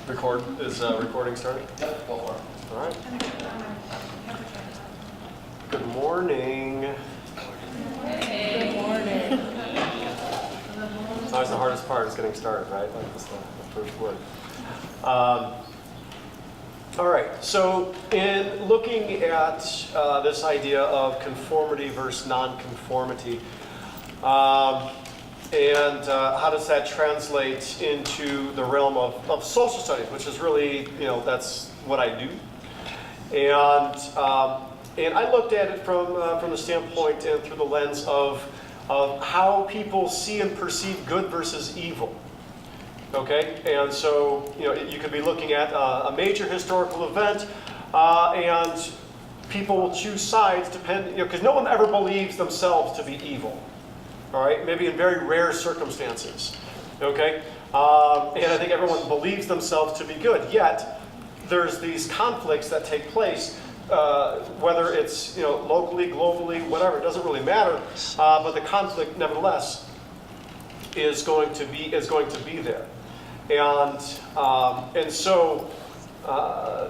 Recording starting? Yep, go for it. All right. Good morning. Good morning. It's always the hardest part is getting started, right? Like that's the first word. All right. So in looking at this idea of conformity versus nonconformity, and how does that translate into the realm of social studies, which is really, that's what I do. And I looked at it from the standpoint and through the lens of how people see and perceive good versus evil. Okay, and so you could be looking at a major historical event, and people will choose sides because no one ever believes themselves to be evil. All right, maybe in very rare circumstances. Okay, and I think everyone believes themselves to be good. Yet there's these conflicts that take place, whether it's locally, globally, whatever. It doesn't really matter. But the conflict, nevertheless, is going to be there, and so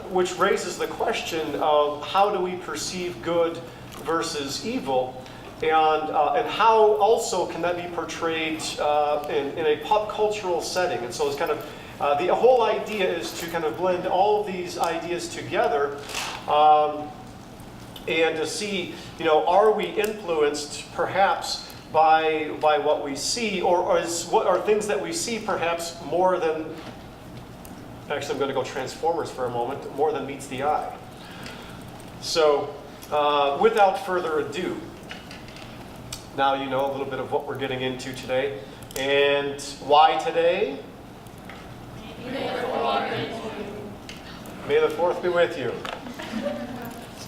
which raises the question of how do we perceive good versus evil. And how also can that be portrayed in a pop cultural setting? And so it's kind of, the whole idea is to kind of blend all of these ideas together and to see, are we influenced perhaps by what we see, or what are things that we see perhaps more than, actually I'm going to go Transformers for a moment, more than meets the eye. So without further ado, now you know a little bit of what we're getting into today. And why today? May the 4th be with you.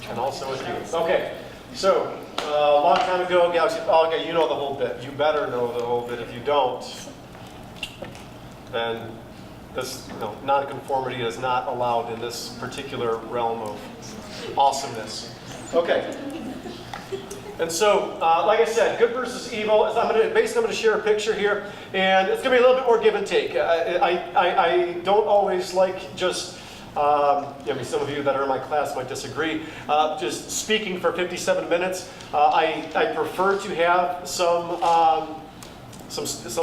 And also with you. Okay, so a long time ago, okay, you know the whole bit. You better know the whole bit. If you don't, then this nonconformity is not allowed in this particular realm of awesomeness. Okay. And so, like I said, good versus evil. I'm going to share a picture here, and it's going to be a little bit more give and take. I don't always like just, some of you that are in my class might disagree, just speaking for 57 minutes. I prefer to have some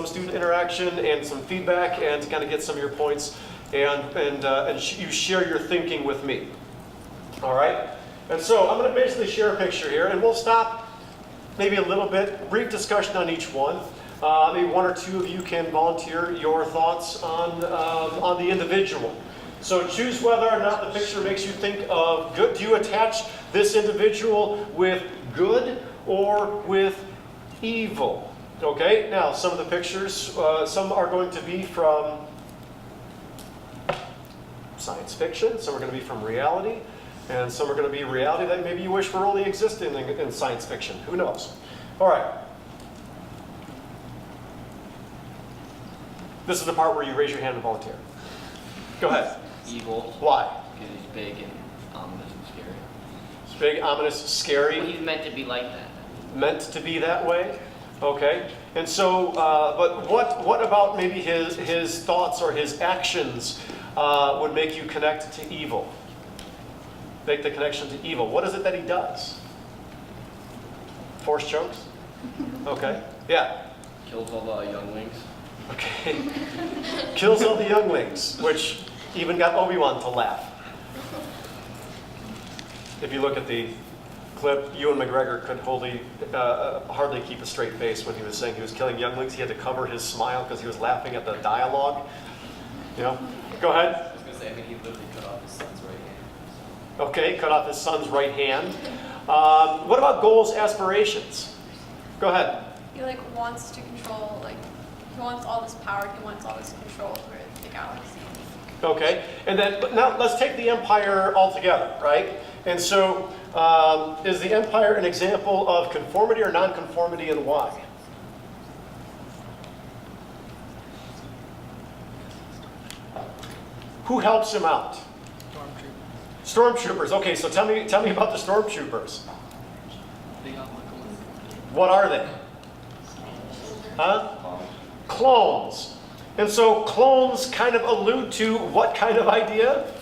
student interaction and some feedback, and to kind of get some of your points, and you share your thinking with me. All right? And so I'm going to basically share a picture here, and we'll stop maybe a little bit, brief discussion on each one. Maybe one or two of you can volunteer your thoughts on the individual. So choose whether or not the picture makes you think of good. Do you attach this individual with good or with evil? Okay, now some of the pictures, some are going to be from science fiction, some are going to be from reality, and some are going to be reality that maybe you wish were only existing in science fiction. Who knows? All right. This is the part where you raise your hand and volunteer. Go ahead. Evil. Why? Because he's big and ominous and scary. It's big, ominous, scary. Well, he's meant to be like that. Meant to be that way? Okay. And so, but what about maybe his thoughts or his actions would make you connect to evil? Make the connection to evil. What is it that he does? Force chokes? Okay. Yeah. Kills all the younglings. Okay. Kills all the younglings, which even got Obi-Wan to laugh. If you look at the clip, Ewan McGregor could hardly keep a straight face when he was saying he was killing younglings. He had to cover his smile because he was laughing at the dialogue. Go ahead. I was going to say, I think he literally cut off his son's right hand. Okay, cut off his son's right hand. What about goals, aspirations? Go ahead. He wants to control, he wants all this power, he wants all this control over the galaxy. Okay, and then but now let's take the Empire altogether, right? And so, is the Empire an example of conformity or nonconformity, and why? Who helps him out? Stormtroopers. Okay, so tell me about the stormtroopers. What are they? Huh? Clones. And so clones kind of allude to what kind of idea?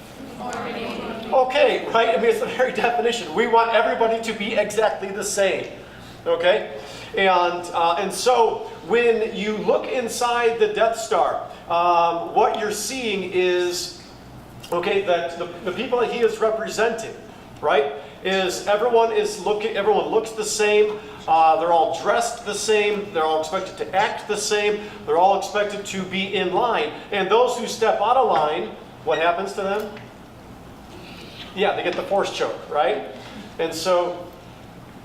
Okay, right? I mean, it's the very definition. We want everybody to be exactly the same. Okay? And so when you look inside the Death Star, what you're seeing is, okay, that the people that he is representing, right, is everyone looks the same. They're all dressed the same. They're all expected to act the same. They're all expected to be in line. And those who step out of line, what happens to them? Yeah, they get the force choke, right? And so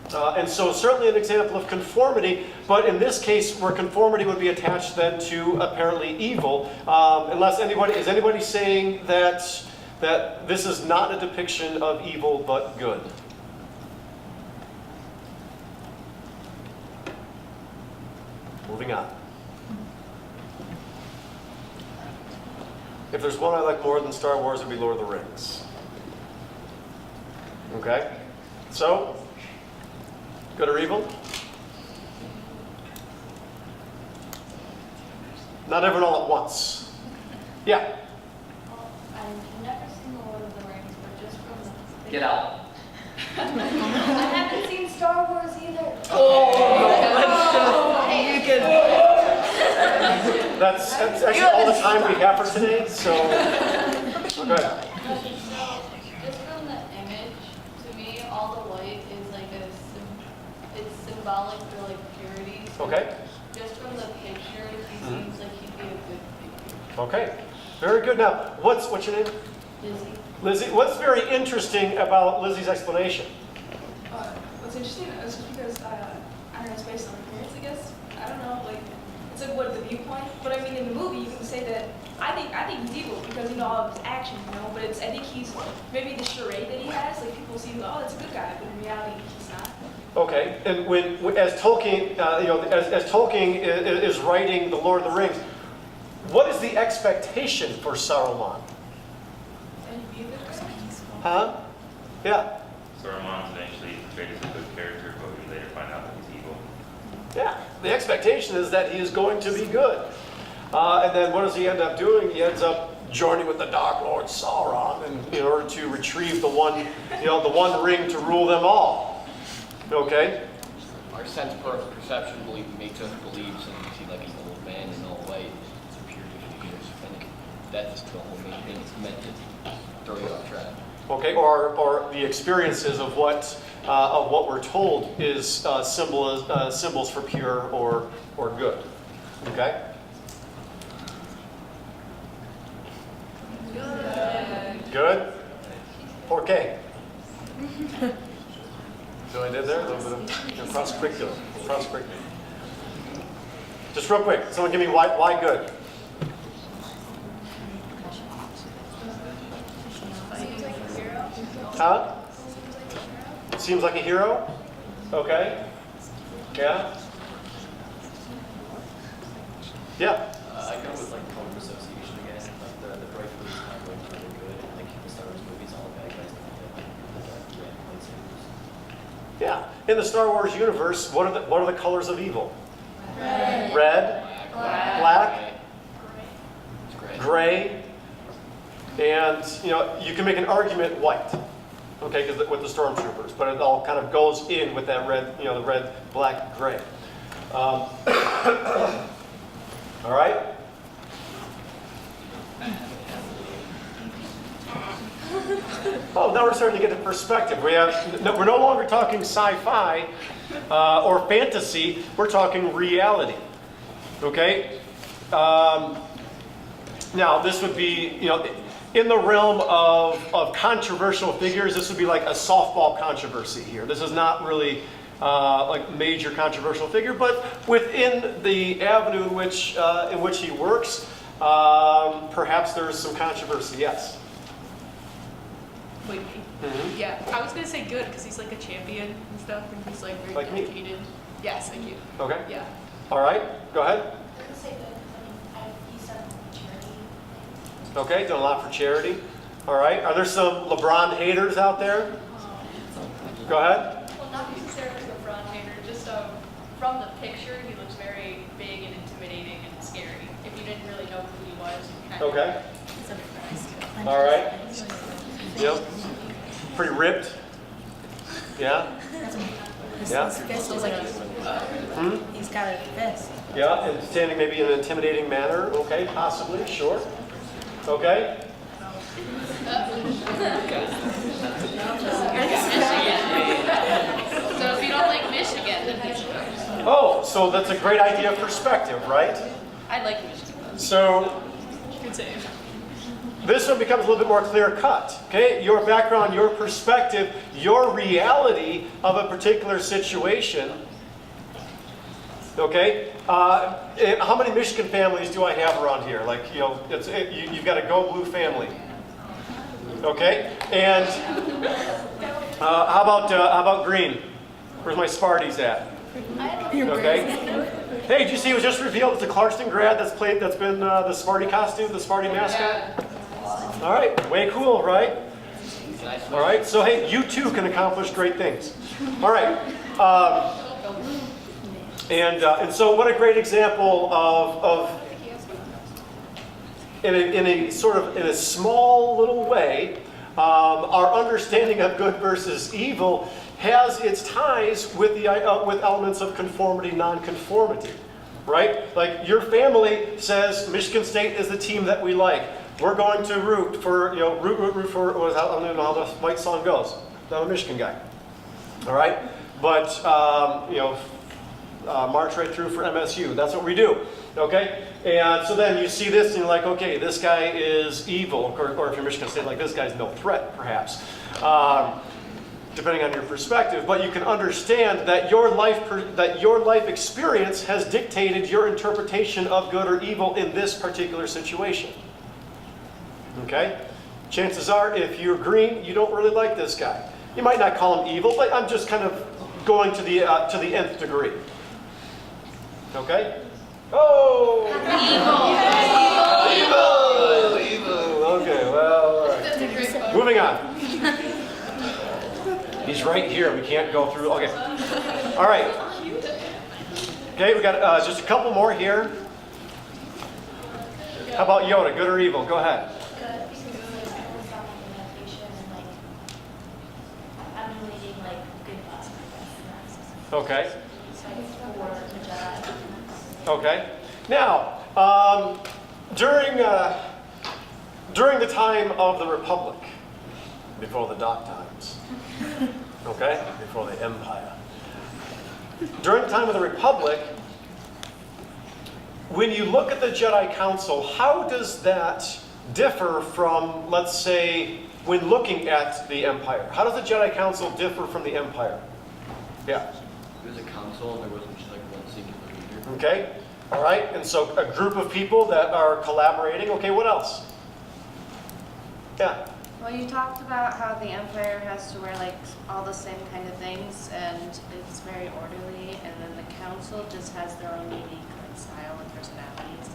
certainly an example of conformity, but in this case where conformity would be attached then to apparently evil, is anybody saying that this is not a depiction of evil but good? Moving on. If there's one I like more than Star Wars, it would be Lord of the Rings. Okay? So, good or evil? Not everyone all at once. Yeah. I've never seen The Lord of the Rings, but just from the... Get out. I haven't seen Star Wars either. That's actually all the time we have for today, so go ahead. Just from the image, to me, all the white is like it's symbolic for like purity. So Okay. just from the picture, he seems like he'd be a good figure. Okay. Very good. Now, what's your name? Lizzie. Lizzie. What's very interesting about Lizzie's explanation? What's interesting is just because, I don't know, it's based on appearance, I guess. I don't know, like, it's like what the viewpoint. But I mean, in the movie, you can say that I think he's evil because, you know, all of his actions, you know. But I think he's maybe the charade that he has, like people see, oh, that's a good guy, but in reality, he's not. Okay. And as Tolkien, as Tolkien is writing The Lord of the Rings, what is the expectation for Saruman? And he'd be a good guy. Huh? Yeah. Saruman's eventually portrayed as a good character, but we later find out that he's evil. Yeah. The expectation is that he is going to be good. And then what does he end up doing? He ends up joining with the Dark Lord Sauron in order to retrieve the one ring to rule them all. Okay? Our sense of perception makes us believe something. See, like an old man in all white, it's a purity figures, and that is the whole main thing. It's meant to throw you off track. Okay, or the experiences of what we're told is symbols for pure or good. Okay. Good. Okay. So I did there a little bit of cross-curricular. Just real quick, someone give me why good. Seems like a hero. Huh? Seems like a hero? Okay. Yeah? Yeah. I go with like color association again, like the bright blue is kind of like really good. I think the Star Wars movies, all the bad guys like red lightsabers. Yeah. In the Star Wars universe, what are the colors of evil? Red. Black. It's great. Gray. And you can make an argument white. Okay, because with the stormtroopers, but it all kind of goes in with that red, the red, black, gray. All right. Oh, now we're starting to get the perspective. We're no longer talking sci-fi or fantasy. We're talking reality. Okay. Now this would be, in the realm of controversial figures, this would be like a softball controversy here. This is not really like major controversial figure, but within the avenue in which he works, perhaps there is some controversy. Yes. Wait, Mhm. yeah, I was gonna say good because he's like a champion and stuff, and he's like very Like me. dedicated. Yes, thank you. Okay. Yeah. All right. Go ahead. I would say good, he said charity. Okay. Done a lot for charity. All right. Are there some LeBron haters out there? Go ahead. Well, not necessarily a front hater, just from the picture, he looks very big and intimidating and scary. If you didn't really know kind of. Okay. All right. Yep. Pretty ripped. Yeah. Yeah. His fist is like he's got a fist. Yeah, and standing maybe in an intimidating manner. Okay, possibly, sure. Okay. So if you don't like Michigan, then he's. Oh, so that's a great idea of perspective, right? I like Michigan. So Good save. this one becomes a little bit more clear cut. Okay, your background, your perspective, your reality of a particular situation. Okay, how many Michigan families do I have around here? Like, you've got a Go Blue family. Okay, and how about green? Where's my Sparties at? Okay. Hey, did you see it was just revealed it's a Clarkston grad that's been the Sparty costume, the Sparty mascot? All right, way cool, right? All right, so hey, you too can accomplish great things. All right, and so what a great example of in a small little way, our understanding of good versus evil has its ties with with elements of conformity, nonconformity, right? Like your family says Michigan State is the team that we like. We're going to root for, root for. I don't even know how the white song goes. I'm a Michigan guy, all right. But march right through for MSU. That's what we do, okay? And so then you see this and you're like, okay, this guy is evil, or if you're Michigan State, like this guy's no threat, perhaps. Depending on your perspective, but you can understand that your life experience has dictated your interpretation of good or evil in this particular situation. Okay? Chances are, if you're green, you don't really like this guy. You might not call him evil, but I'm just kind of going to the nth degree. Okay? Oh! Evil! Okay, well, all right. That's a great quote. Moving on. He's right here. We can't go through. Okay. All right. Okay, we got just a couple more here. How about Yoda? Good or evil? Go ahead. Good, because self-implementation and emulating good thoughts, I guess. Okay. So for the Jedi. Okay. Now, during the time of the Republic, before the dark times, okay, before the Empire, during the time of the Republic, when you look at the Jedi Council, how does that differ from, let's say, when looking at the Empire? How does the Jedi Council differ from the Empire? Yeah. It was a council, and there wasn't just like one singular leader. Okay. All right. And so a group of people that are collaborating. Okay. What else? Yeah. Well, you talked about how the Empire has to wear all the same kind of things, and it's very orderly, and then the Council just has their own unique style and personalities.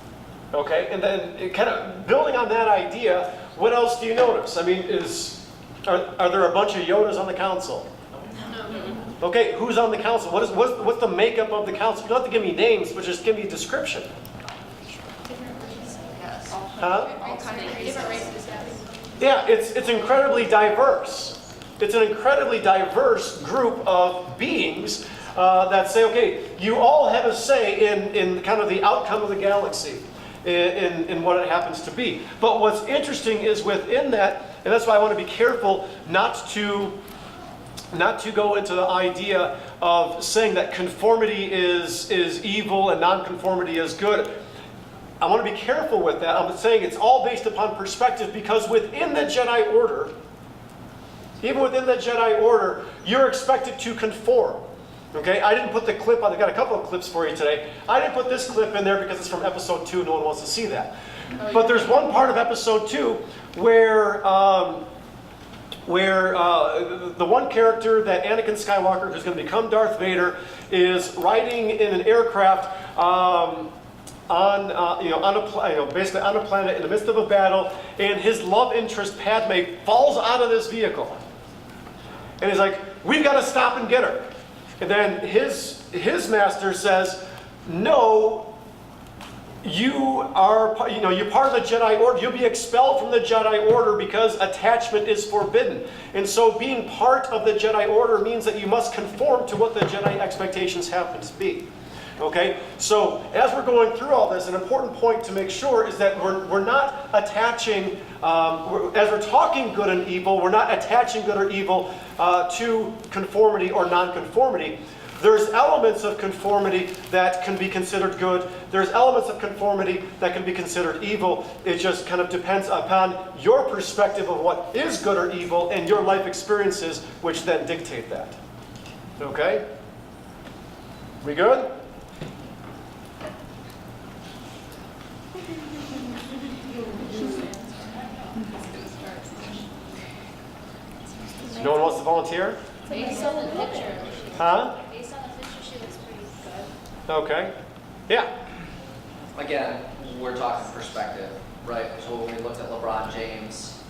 Okay, and then kind of building on that idea, what else do you notice? I mean, are there a bunch of Yodas on the council? No. Okay, who's on the council? What's the makeup of the council? You don't have to give me names, but just give me a description. Yes. Huh? All kinds of different races, yeah. Yeah, it's incredibly diverse. It's an incredibly diverse group of beings that say, okay, you all have a say in kind of the outcome of the galaxy, in what it happens to be. But what's interesting is within that, and that's why I want to be careful not to go into the idea of saying that conformity is evil and nonconformity is good. I want to be careful with that. I'm saying it's all based upon perspective, because within the Jedi Order, even within the Jedi Order, you're expected to conform. Okay, I didn't put the clip on. I've got a couple of clips for you today. I didn't put this clip in there because it's from episode 2. No one wants to see that. But there's one part of episode 2 where the one character that Anakin Skywalker, who's going to become Darth Vader, is riding in an aircraft basically on a planet in the midst of a battle, and his love interest Padme falls out of this vehicle, and he's like, "We've got to stop and get her." And then his master says, "No, you're part of the Jedi Order. You'll be expelled from the Jedi Order because attachment is forbidden. And so being part of the Jedi Order means that you must conform to what the Jedi expectations happen to be. Okay? So as we're going through all this, an important point to make sure is that we're not attaching, as we're talking good and evil, we're not attaching good or evil to conformity or nonconformity. There's elements of conformity that can be considered good. There's elements of conformity that can be considered evil. It just kind of depends upon your perspective of what is good or evil and your life experiences, which then dictate that. Okay? We good? No one wants to volunteer? Based on the picture. Huh? Based on the picture, she looks pretty good. Okay. Yeah. Again, we're talking perspective, right? So when we looked at LeBron James,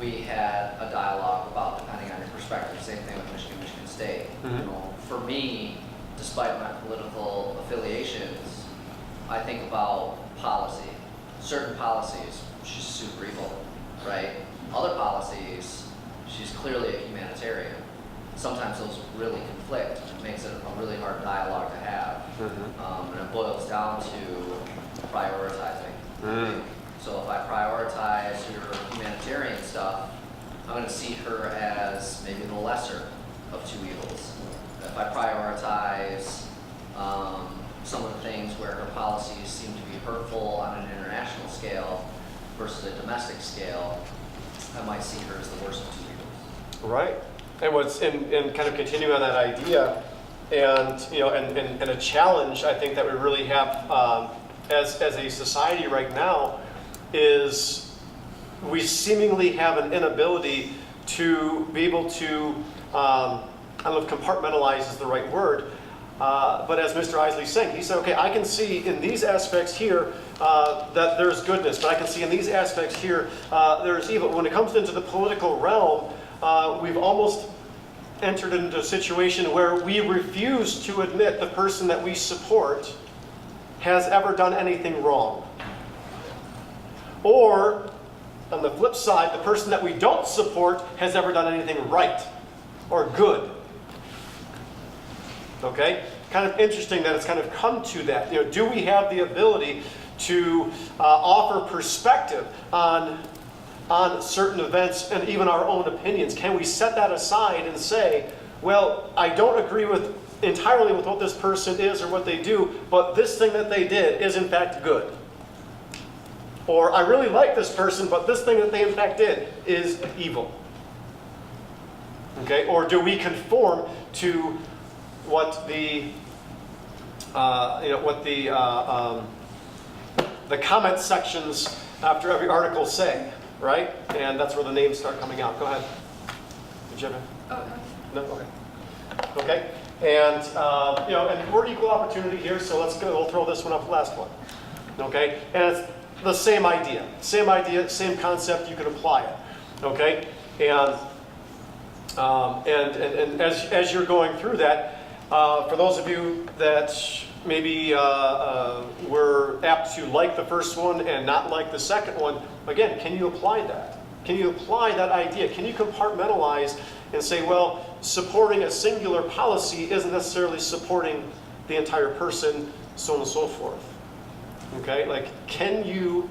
we had a dialogue about depending on your perspective. Same thing with Michigan State. Mhm. You know, for me, despite my political affiliations, I think about policy. Certain policies, she's super evil, right? Other policies, she's clearly a humanitarian. Sometimes those really conflict. It makes it a really hard dialogue to have. Mm-hmm. And it boils down to prioritizing. Mm. So if I prioritize your humanitarian stuff, I'm going to see her as maybe the lesser of two evils. If I prioritize some of the things where her policies seem to be hurtful on an international scale versus a domestic scale, I might see her as the worst of two evils. Right. And what's in kind of continuing on that idea, and and a challenge I think that we really have as a society right now is we seemingly have an inability to be able to I don't know if compartmentalize is the right word, but as Mr. Isley's saying, he said, okay, I can see in these aspects here that there's goodness, but I can see in these aspects here there's evil. When it comes into the political realm, we've almost entered into a situation where we refuse to admit the person that we support has ever done anything wrong. Or, on the flip side, the person that we don't support has ever done anything right or good. Okay? Kind of interesting that it's kind of come to that. Do we have the ability to offer perspective on certain events and even our own opinions? Can we set that aside and say, well, I don't agree entirely with what this person is or what they do, but this thing that they did is in fact good. Or I really like this person, but this thing that they in fact did is evil. Okay? Or do we conform to what the comment sections after every article say? Right? And that's where the names start coming out. Go ahead. Did you have no? Okay. Okay. And, and we're equal opportunity here, so let's go. We'll throw this one up, last one. Okay? And it's the same idea, same concept, you can apply it. Okay? And as you're going through that, for those of you that maybe were apt to like the first one and not like the second one, again, can you apply that? Can you apply that idea? Can you compartmentalize and say, well, supporting a singular policy isn't necessarily supporting the entire person, so on and so forth? Okay, like, can you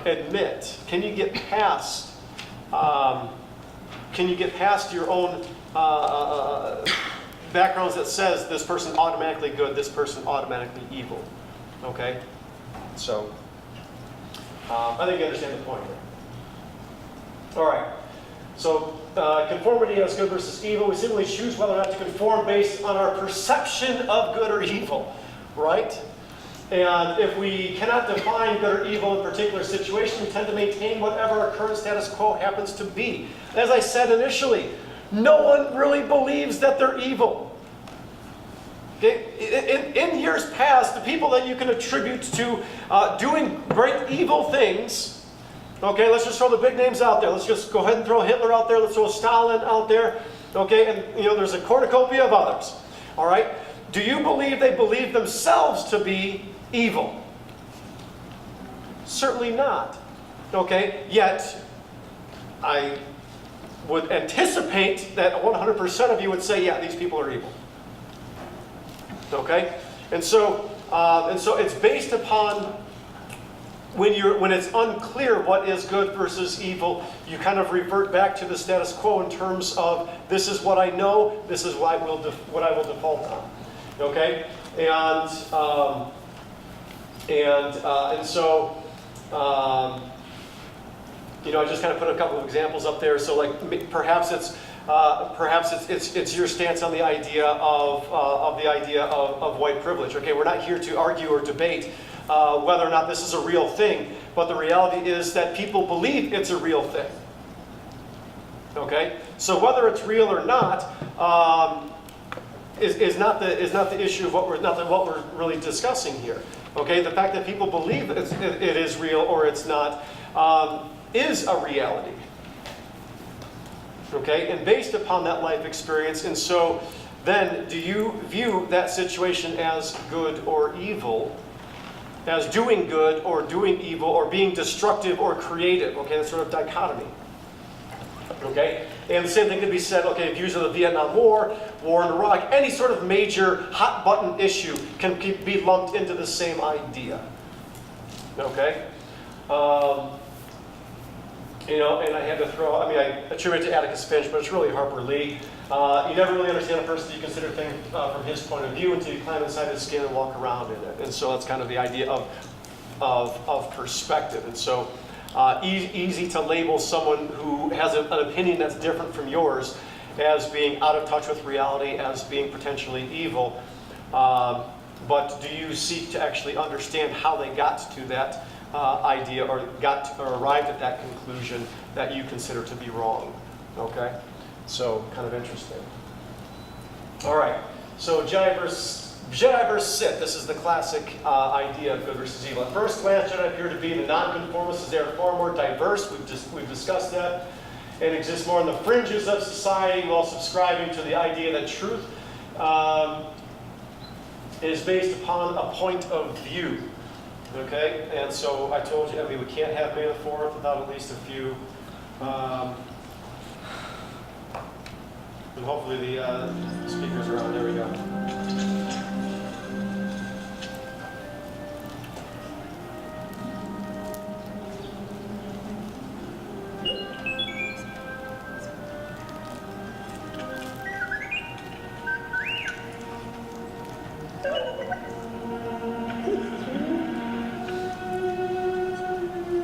admit, can you get past your own backgrounds that says this person automatically good, this person automatically evil? Okay, so I think you understand the point here. All right, so conformity as good versus evil. We simply choose whether or not to conform based on our perception of good or evil, right? And if we cannot define good or evil in a particular situation, we tend to maintain whatever our current status quo happens to be. As I said initially, no one really believes that they're evil. Okay? In years past, the people that you can attribute to doing great evil things, okay, let's just throw the big names out there. Let's just go ahead and throw Hitler out there. Let's throw Stalin out there. Okay, and there's a cornucopia of others. All right? Do you believe they believe themselves to be evil? Certainly not. Okay? Yet, I would anticipate that 100% of you would say, yeah, these people are evil. Okay? And so it's based upon when it's unclear what is good versus evil, you kind of revert back to the status quo in terms of this is what I know, this is what I will default on. Okay? And so I just kind of put a couple of examples up there. So like perhaps it's your stance on the idea of white privilege. Okay, we're not here to argue or debate whether or not this is a real thing, but the reality is that people believe it's a real thing. Okay, so whether it's real or not is not the issue of what we're really discussing here. Okay, the fact that people believe it is real or it's not is a reality. Okay, and based upon that life experience, and so then do you view that situation as good or evil, as doing good or doing evil, or being destructive or creative? Okay, that sort of dichotomy. Okay, and the same thing could be said, okay, views of the Vietnam War, war in Iraq, any sort of major hot button issue can be lumped into the same idea. Okay? And I had to I attribute it to Atticus Finch, but it's really Harper Lee. You never really understand a person that you consider things from his point of view until you climb inside his skin and walk around in it. And so that's kind of the idea of perspective. And so easy to label someone who has an opinion that's different from yours as being out of touch with reality, as being potentially evil. But do you seek to actually understand how they got to that idea or arrived at that conclusion that you consider to be wrong? Okay? So, kind of interesting. All right. So, Jedi versus Sith. This is the classic idea of good versus evil. At first glance, Jedi appear to be the nonconformists, as they are far more diverse. We've discussed that, and exist more on the fringes of society while subscribing to the idea that truth is based upon a point of view. Okay, and so I told you, we can't have May the 4th without at least a few. And hopefully the speakers are on. There we go.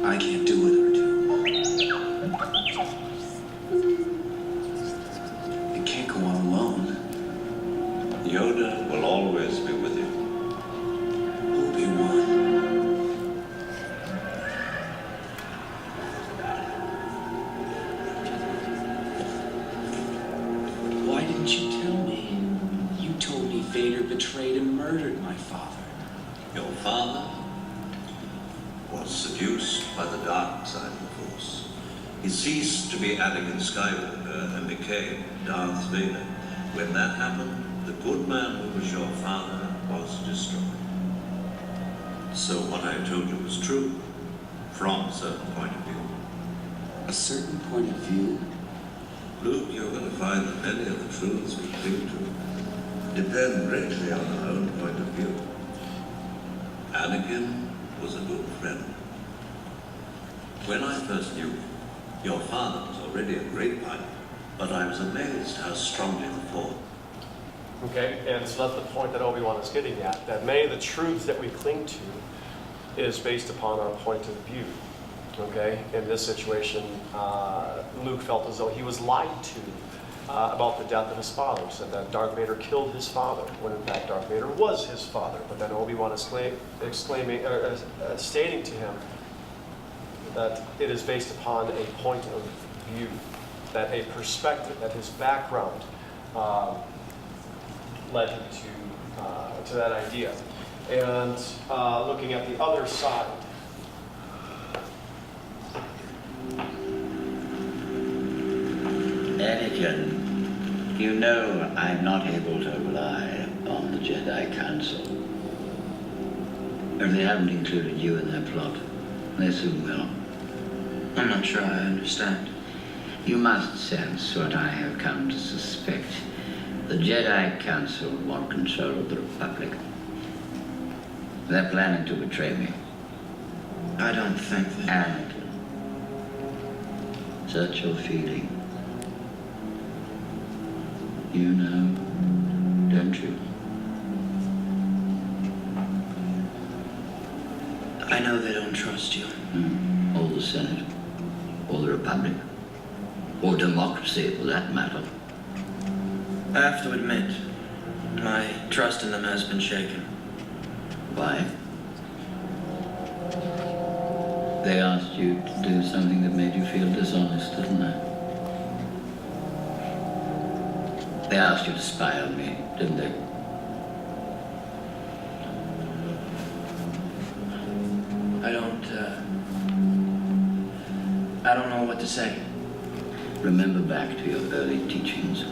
I can't do without you. It can't go on alone. Yoda will always be with you. Obi-Wan. Why didn't you tell me? You told me Vader betrayed and murdered my father. Your father was seduced by the dark side of the Force. He ceased to be Anakin Skywalker and became Darth Vader. When that happened, the good man who was your father was destroyed. So what I told you was true, from a certain point of view. A certain point of view? Luke, you're going to find that many of the truths we cling to depend greatly on our own point of view. Anakin was a good friend. When I first knew him, your father was already a great pilot, but I was amazed how strongly the Force. Okay, and so that's the point that Obi-Wan is getting at, that many of the truths that we cling to is based upon our point of view. Okay, in this situation, Luke felt as though he was lied to about the death of his father. He said that Darth Vader killed his father, when in fact Darth Vader was his father. But then Obi-Wan is stating to him that it is based upon a point of view, that a perspective, that his background led him to that idea. And looking at the other side, Anakin, you know I'm not able to rely on the Jedi Council. And they haven't included you in their plot. They soon will. I'm not sure I understand. You must sense what I have come to suspect. The Jedi Council want control of the Republic. They're planning to betray me. I don't think that... Anakin, search your feeling. You know, don't you? I know they don't trust you. Or the Senate, or the Republic, or democracy for that matter. I have to admit, my trust in them has been shaken. Why? They asked you to do something that made you feel dishonest, didn't they? They asked you to spy on me, didn't they? I don't know what to say. Remember back to your early teachings.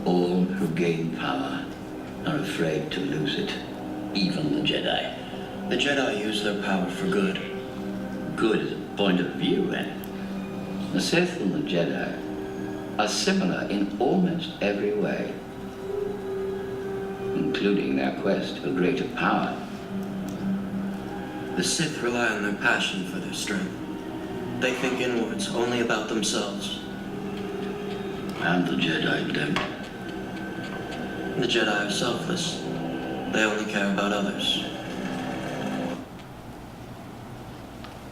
All who gain power are afraid to lose it, even the Jedi. The Jedi use their power for good. Good is a point of view, eh? The Sith and the Jedi are similar in almost every way, including their quest for greater power. The Sith rely on their passion for their strength. They think inwards, only about themselves. And the Jedi don't. The Jedi are selfless. They only care about others.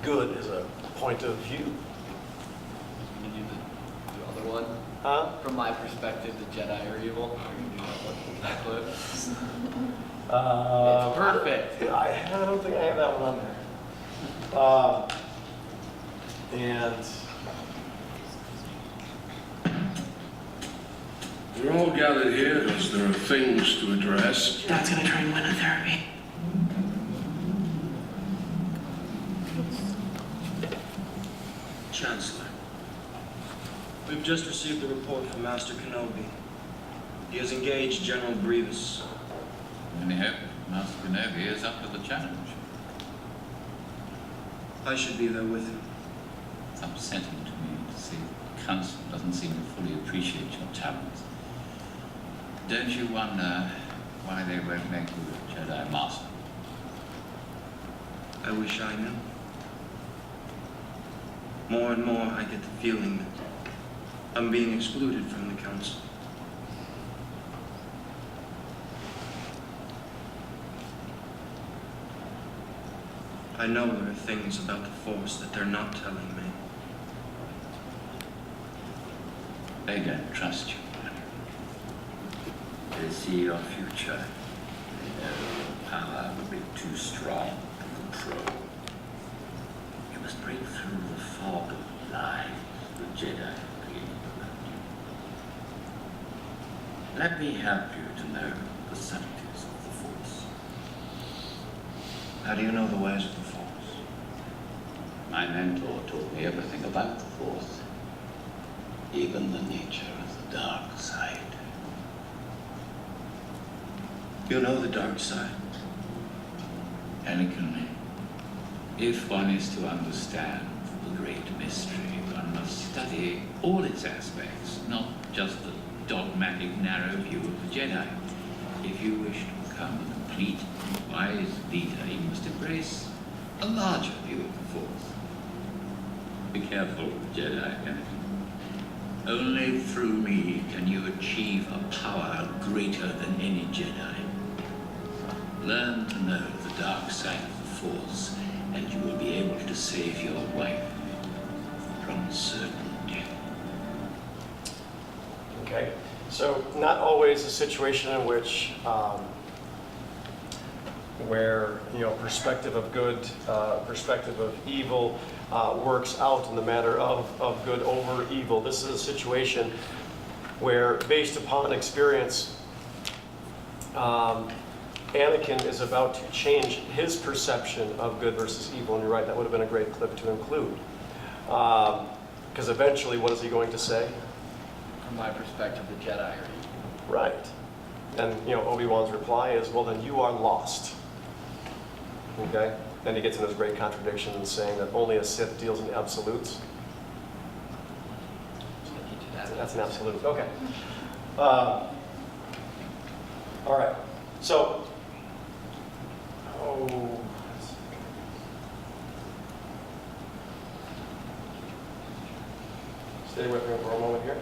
Good is a point of view. Can you do the other one? Huh? From my perspective, the Jedi are evil. Are you do that clip? It's perfect. I don't think I have that one on there. And We're all gathered here because there are things to address. Dad's gonna try and win a therapy. Chancellor, we've just received a report from Master Kenobi. He has engaged General Grievous. Any hope Master Kenobi is up to the challenge? I should be there with him. It's upsetting to me to see the Council doesn't seem to fully appreciate your talents. Don't you wonder why they won't make you a Jedi Master? I wish I knew. More and more, I get the feeling that I'm being excluded from the Council. I know there are things about the Force that they're not telling me. They don't trust you. They see your future. They know power will be too strong to control. You must break through the fog of lies the Jedi created around you. Let me help you to know the subtleties of the Force. How do you know the ways of the Force? My mentor taught me everything about the Force, even the nature of the dark side. You know the dark side. Anakin, if one is to understand the great mystery, one must study all its aspects, not just the dogmatic, narrow view of the Jedi. If you wish to become a complete, wise leader, you must embrace a larger view of the Force. Be careful, Jedi Anakin. Only through me can you achieve a power greater than any Jedi. Learn to know the dark side of the Force, and you will be able to save your wife from certain death. okay, so not always a situation in which where perspective of good, perspective of evil works out in the matter of good over evil. This is a situation where, based upon experience, Anakin is about to change his perception of good versus evil. And you're right, that would have been a great clip to include. Because eventually, what is he going to say? From my perspective, the Jedi are evil. Right. And Obi-Wan's reply is, well, then you are lost. Okay? then he gets into his great contradiction in saying that only a Sith deals in absolutes. That's an absolute. Okay. All right. So, stay with me for a moment here.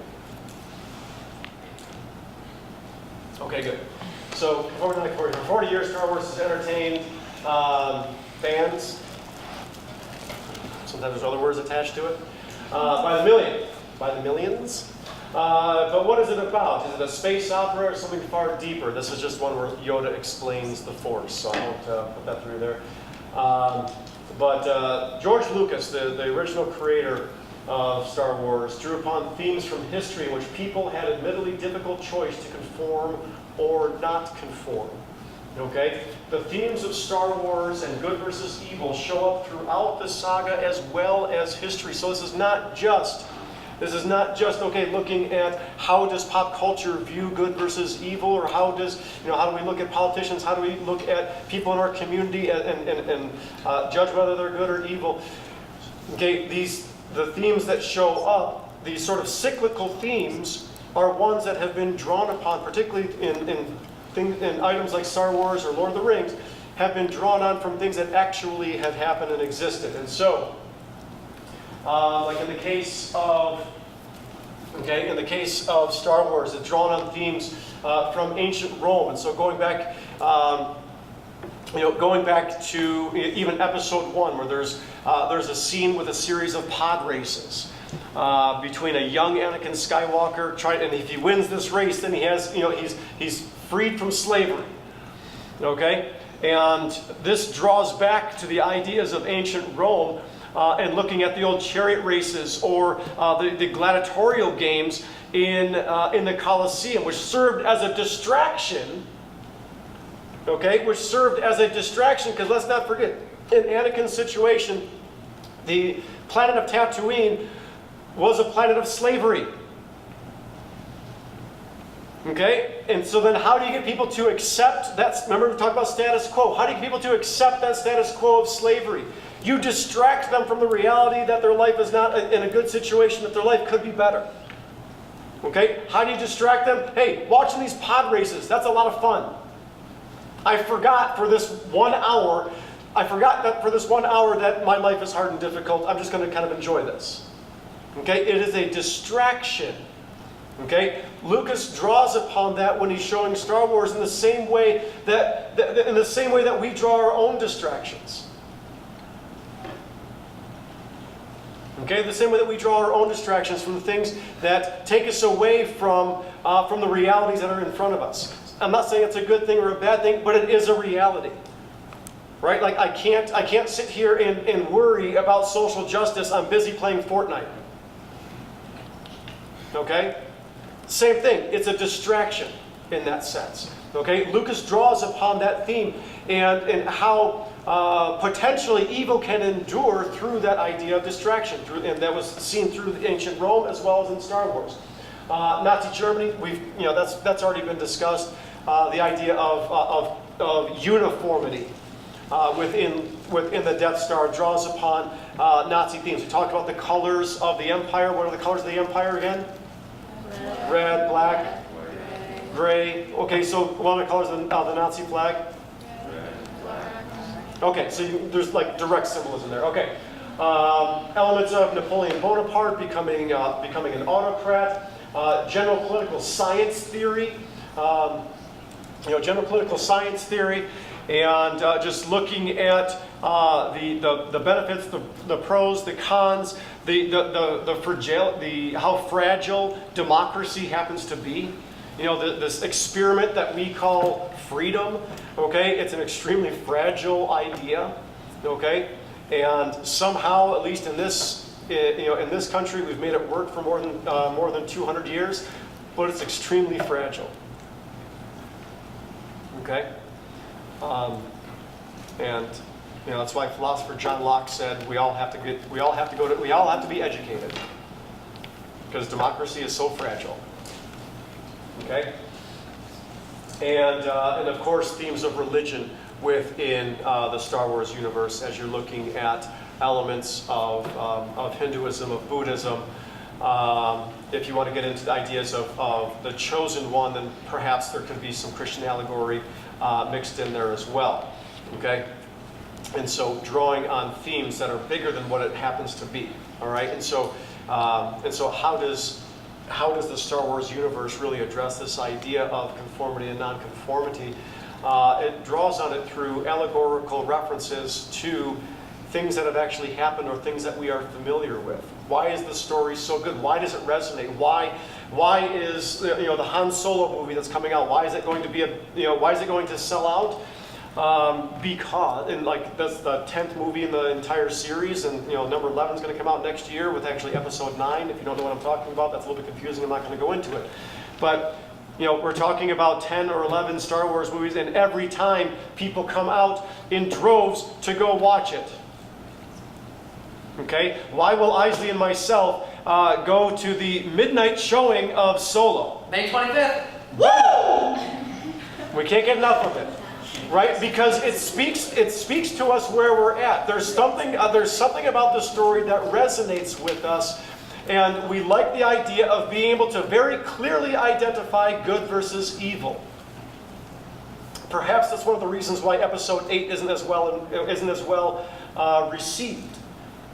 Okay, good. So, for 40 years, Star Wars has entertained fans. Sometimes there's other words attached to it. By the millions. But what is it about? Is it a space opera or something far deeper? This is just one where Yoda explains the Force, so I won't put that through there. But George Lucas, the original creator of Star Wars, drew upon themes from history in which people had admittedly difficult choice to conform or not conform. Okay? The themes of Star Wars and good versus evil show up throughout the saga as well as history. So this is not just, okay, looking at how does pop culture view good versus evil, or how do we look at politicians, how do we look at people in our community and judge whether they're good or evil. Okay, the themes that show up, these sort of cyclical themes, are ones that have been drawn upon, particularly in items like Star Wars or Lord of the Rings, have been drawn on from things that actually have happened and existed. And so, like in the case of Star Wars, it's drawn on themes from ancient Rome. And so going back to even Episode 1, where there's a scene with a series of pod races between a young Anakin Skywalker, and if he wins this race, then he's freed from slavery. Okay, and this draws back to the ideas of ancient Rome. And looking at the old chariot races or the gladiatorial games in the Colosseum, which served as a distraction. Okay, which served as a distraction, because let's not forget, in Anakin's situation, the planet of Tatooine was a planet of slavery. Okay, and so then how do you get people to accept that? Remember, we talked about status quo. How do you get people to accept that status quo of slavery? You distract them from the reality that their life is not in a good situation, that their life could be better. Okay? How do you distract them? Hey, watching these pod races, that's a lot of fun. I forgot that for this 1 hour that my life is hard and difficult. I'm just going to kind of enjoy this. Okay? It is a distraction. Okay? Lucas draws upon that when he's showing Star Wars in the same way that we draw our own distractions. Okay, the same way that we draw our own distractions from the things that take us away from the realities that are in front of us. I'm not saying it's a good thing or a bad thing, but it is a reality. Right? Like I can't sit here and worry about social justice. I'm busy playing Fortnite. Okay? Same thing. It's a distraction in that sense. Okay? Lucas draws upon that theme and how potentially evil can endure through that idea of distraction, and that was seen through the ancient Rome as well as in Star Wars. Nazi Germany, that's already been discussed. The idea of uniformity within the Death Star draws upon Nazi themes. We talked about the colors of the Empire. What are the colors of the Empire again? Red, black, gray. Okay, so what are the colors of the Nazi flag? Okay, so there's like direct symbolism there. Okay, elements of Napoleon Bonaparte becoming an autocrat, general political science theory, and just looking at the benefits, the pros, the cons, how fragile democracy happens to be. This experiment that we call freedom, okay? It's an extremely fragile idea, okay? And somehow, at least in this country, we've made it work for more than 200 years, but it's extremely fragile, okay? And that's why philosopher John Locke said we all have to be educated, because democracy is so fragile. Okay, and of course themes of religion within the Star Wars universe as you're looking at elements of Hinduism, of Buddhism. If you want to get into the ideas of the chosen one, then perhaps there could be some Christian allegory mixed in there as well. Okay? And so drawing on themes that are bigger than what it happens to be. All right? And so how does the Star Wars universe really address this idea of conformity and nonconformity? It draws on it through allegorical references to things that have actually happened or things that we are familiar with. Why is the story so good? Why does it resonate? Why is the Han Solo movie that's coming out? Why is it going to be why is it going to sell out? Because that's the 10th movie in the entire series, and number 11 is going to come out next year with actually episode 9. If you don't know what I'm talking about, that's a little bit confusing. I'm not going to go into it, but we're talking about 10 or 11 Star Wars movies, and every time people come out in droves to go watch it. Okay, why will Isley and myself go to the midnight showing of Solo? May 25th. Woo! We can't get enough of it. Right? Because it speaks to us where we're at. There's something about the story that resonates with us, and we like the idea of being able to very clearly identify good versus evil. Perhaps that's one of the reasons why Episode 8 isn't as well received,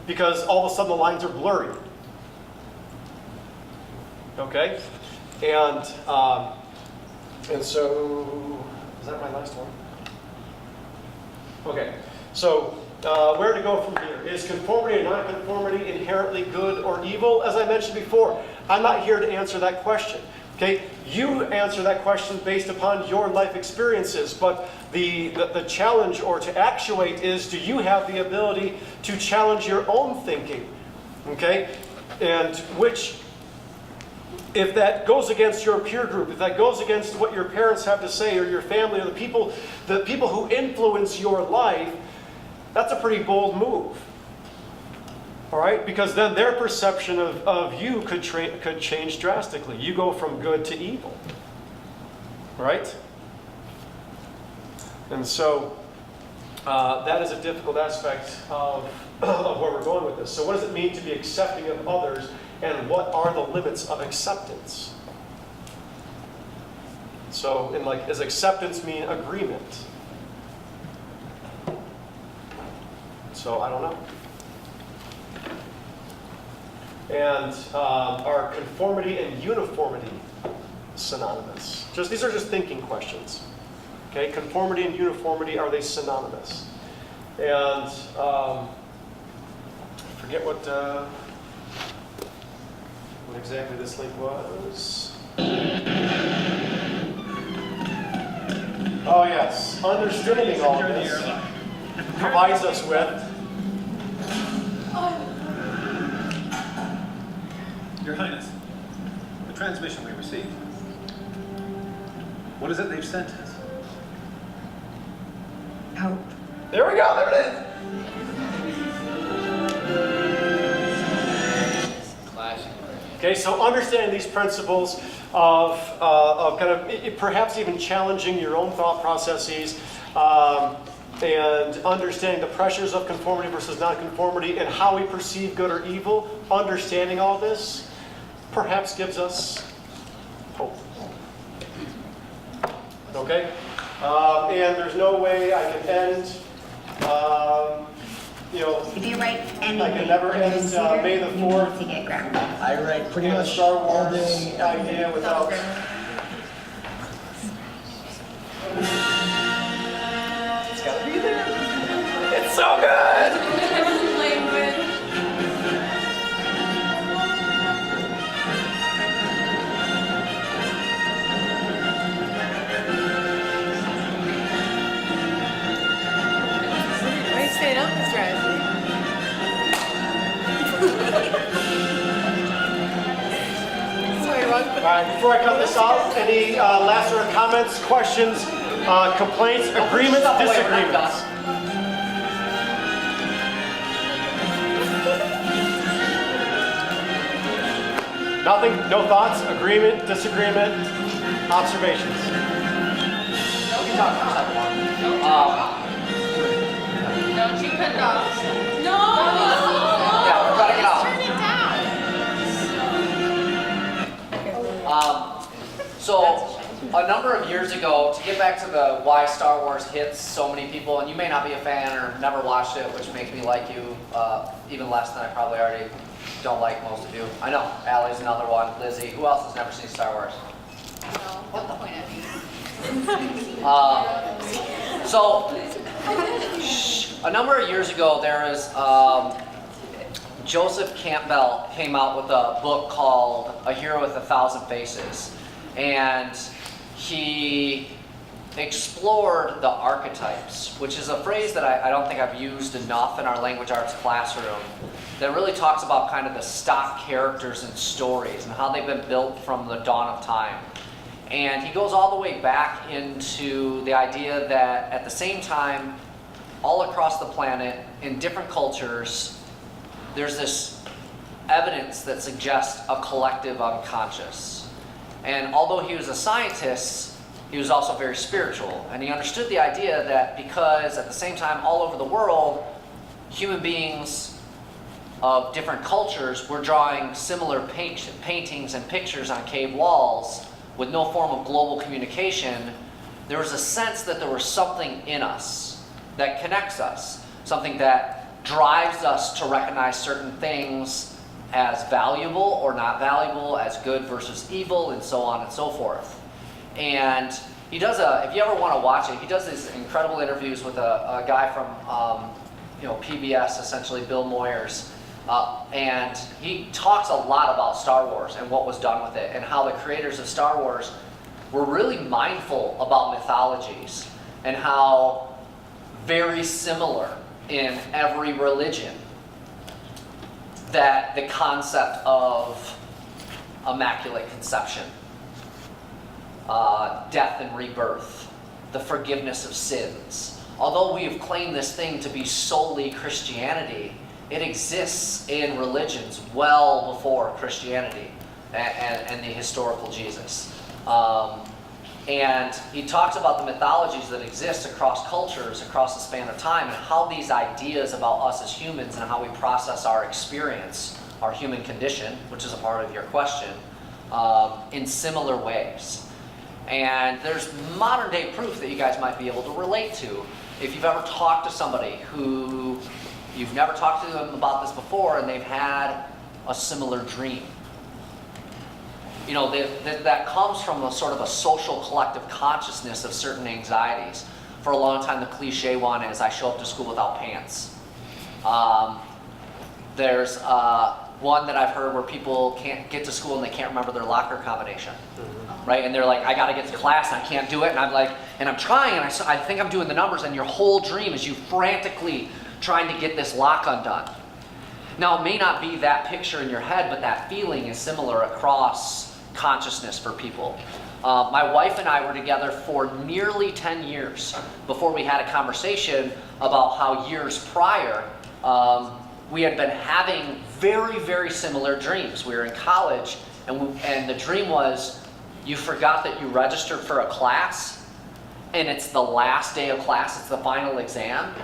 because all of a sudden the lines are blurry. Okay, and so is that my last one? Okay, so where to go from here? Is conformity and nonconformity inherently good or evil? As I mentioned before, I'm not here to answer that question. Okay, you answer that question based upon your life experiences, but the challenge or to actuate is, do you have the ability to challenge your own thinking? Okay, and which, if that goes against your peer group, if that goes against what your parents have to say, or your family, or the people who influence your life, that's a pretty bold move. All right? Because then their perception of you could change drastically. You go from good to evil. Right? And so that is a difficult aspect of where we're going with this. So what does it mean to be accepting of others? And what are the limits of acceptance? So, does acceptance mean agreement? So, I don't know. And are conformity and uniformity synonymous? These are just thinking questions. Okay, conformity and uniformity, are they synonymous? And I forget what exactly this link was. Oh yes, understanding all this provides us with. Your Highness, the transmission we received. What is it they've sent us? Hope. There we go, there it is. Okay, so understanding these principles of kind of perhaps even challenging your own thought processes, and understanding the pressures of conformity versus nonconformity and how we perceive good or evil, understanding all this perhaps gives us hope. Okay? And there's no way I can end, if you write anything, I can never end May the 4th. to get grounded. I write pretty much Star Wars idea without. It's gotta be there. It's so good! Why are you staying up, Mr. Isley? All right, before I cut this off, any last sort of comments, questions, complaints, agreements, disagreements? Nothing? No thoughts? Agreement? Disagreement? Observations? You can talk for a second. Don't you cut it off. No! Yeah, we're cutting it off. Turn it down. So, a number of years ago, to get back to the why Star Wars hits so many people, and you may not be a fan or never watched it, which makes me like you even less than I probably already don't like most of you. I know, Allie's another one, Lizzie. Who else has never seen Star Wars? No, don't point at me. So, a number of years ago, there was Joseph Campbell came out with a book called A Hero with a Thousand Faces. And he explored the archetypes, which is a phrase that I don't think I've used enough in our language arts classroom, that really talks about kind of the stock characters and stories and how they've been built from the dawn of time. And he goes all the way back into the idea that at the same time, all across the planet, in different cultures, there's this evidence that suggests a collective unconscious. And although he was a scientist, he was also very spiritual. And he understood the idea that because at the same time, all over the world, human beings of different cultures were drawing similar paintings and pictures on cave walls with no form of global communication, there was a sense that there was something in us that connects us, something that drives us to recognize certain things as valuable or not valuable, as good versus evil, and so on and so forth. And he does if you ever want to watch it, he does these incredible interviews with a guy from PBS, essentially Bill Moyers, and he talks a lot about Star Wars and what was done with it, and how the creators of Star Wars were really mindful about mythologies and how very similar in every religion that the concept of immaculate conception, death and rebirth, the forgiveness of sins. Although we have claimed this thing to be solely Christianity, it exists in religions well before Christianity and the historical Jesus. And he talks about the mythologies that exist across cultures, across the span of time, and how these ideas about us as humans and how we process our experience, our human condition, which is a part of your question, in similar ways. And there's modern day proof that you guys might be able to relate to. If you've ever talked to somebody who you've never talked to them about this before and they've had a similar dream. You know, that comes from a sort of a social collective consciousness of certain anxieties. For a long time, the cliche one is, I show up to school without pants. There's one that I've heard where people can't get to school and they can't remember their locker combination. Right? And they're like, I gotta get to class and I can't do it. And I'm like, and I'm trying and I think I'm doing the numbers, and your whole dream is you frantically trying to get this lock undone. Now, it may not be that picture in your head, but that feeling is similar across consciousness for people. My wife and I were together for nearly 10 years before we had a conversation about how years prior we had been having very, very similar dreams. We were in college, and the dream was you forgot that you registered for a class, and it's the last day of class, it's the final exam,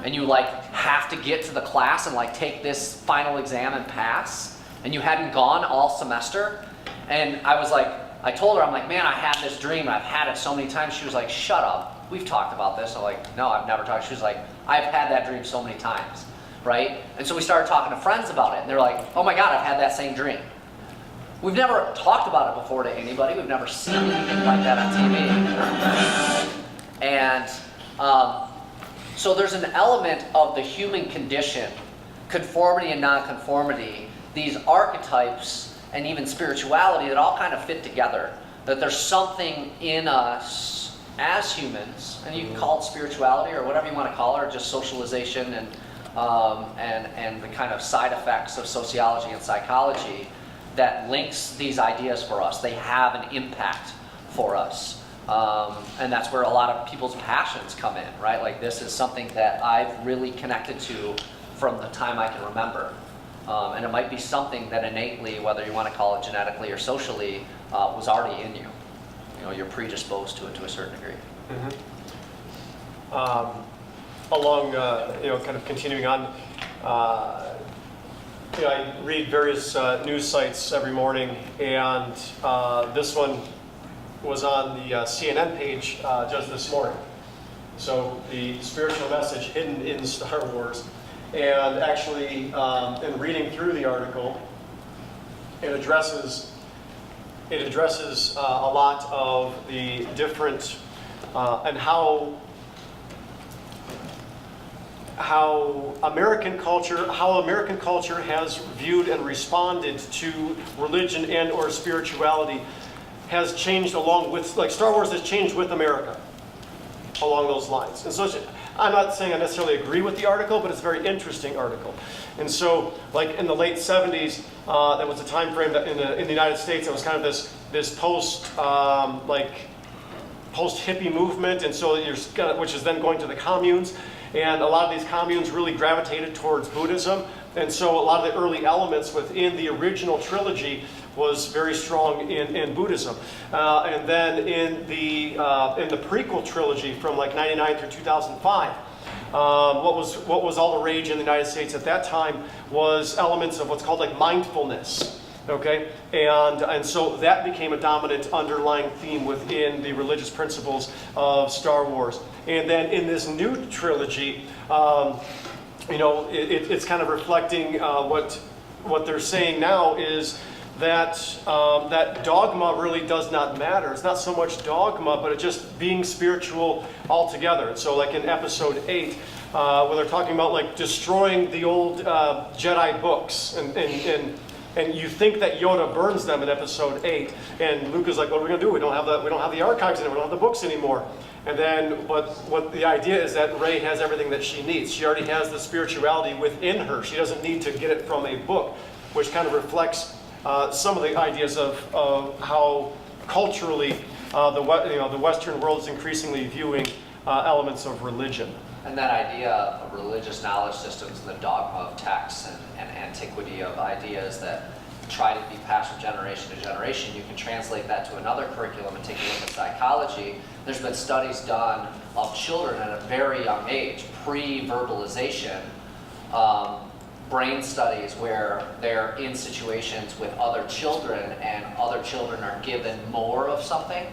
and you have to get to the class and take this final exam and pass, and you hadn't gone all semester. And I told her, I'm like, man, I had this dream, and I've had it so many times. She was like, shut up, we've talked about this. I'm like, no, I've never talked. She was like, I've had that dream so many times, right? And so we started talking to friends about it, and they're like, oh my God, I've had that same dream. We've never talked about it before to anybody. We've never seen anything like that on TV. And so there's an element of the human condition, conformity and nonconformity, these archetypes, and even spirituality that all kind of fit together. That there's something in us as humans, and you can call it spirituality or whatever you want to call it, or just socialization and the kind of side effects of sociology and psychology that links these ideas for us. They have an impact for us. And that's where a lot of people's passions come in, right? This is something that I've really connected to from the time I can remember. And it might be something that innately, whether you want to call it genetically or socially, was already in you. You're predisposed to it to a certain degree. along, kind of continuing on, I read various news sites every morning, and this one was on the CNN page just this morning. So the spiritual message hidden in Star Wars. And actually, in reading through the article, it addresses a lot of the different and how American culture has viewed and responded to religion and or spirituality has changed along with, like Star Wars has changed with America along those lines. And so I'm not saying I necessarily agree with the article, but it's a very interesting article. And so, like in the late 70s, there was a time frame that in the United States, it was kind of this post-hippie movement, and so which is then going to the communes. And a lot of these communes really gravitated towards Buddhism. And so a lot of the early elements within the original trilogy was very strong in Buddhism. And then in the prequel trilogy from like 99 through 2005, what was all the rage in the United States at that time was elements of what's called like mindfulness. Okay, and so that became a dominant underlying theme within the religious principles of Star Wars. And then in this new trilogy, it's kind of reflecting what they're saying now is that that dogma really does not matter. It's not so much dogma, but it's just being spiritual altogether. And so, like in Episode 8, where they're talking about like destroying the old Jedi books and you think that Yoda burns them in Episode 8, and Luke is like, "What are we going to do? We don't have the archives anymore. We don't have the books anymore." And then, what the idea is that Rey has everything that she needs. She already has the spirituality within her. She doesn't need to get it from a book, which kind of reflects some of the ideas of how culturally the Western world is increasingly viewing elements of religion. And that idea of religious knowledge systems and the dogma of texts and antiquity of ideas that try to be passed from generation to generation, you can translate that to another curriculum and take a look at psychology. There's been studies done of children at a very young age, pre-verbalization, brain studies where they're in situations with other children and other children are given more of something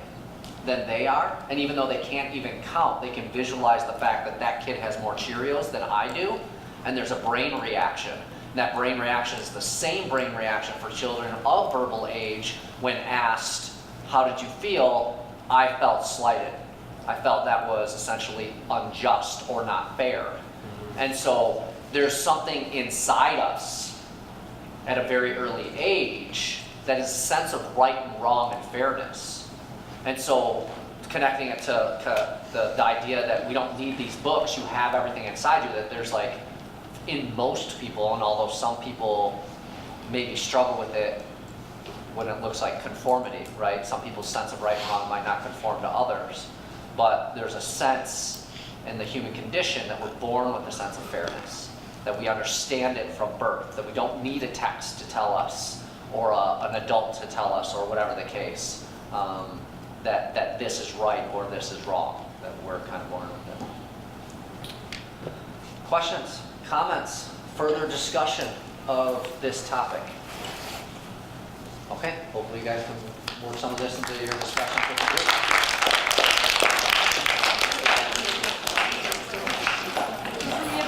than they are, and even though they can't even count, they can visualize the fact that that kid has more Cheerios than I do, and there's a brain reaction. And that brain reaction is the same brain reaction for children of verbal age when asked, "How did you feel?" "I felt slighted. I felt that was essentially unjust or not fair." And so there's something inside us at a very early age that is a sense of right and wrong and fairness. And so connecting it to the idea that we don't need these books, you have everything inside you, that there's like, in most people, and although some people maybe struggle with it when it looks like conformity, right? Some people's sense of right and wrong might not conform to others. But there's a sense in the human condition that we're born with a sense of fairness, that we understand it from birth, that we don't need a text to tell us, or an adult to tell us, or whatever the case. That this is right or this is wrong, that we're kind of born with it. Questions, comments, further discussion of this topic? Okay, hopefully you guys can work some of this into your discussions with the group.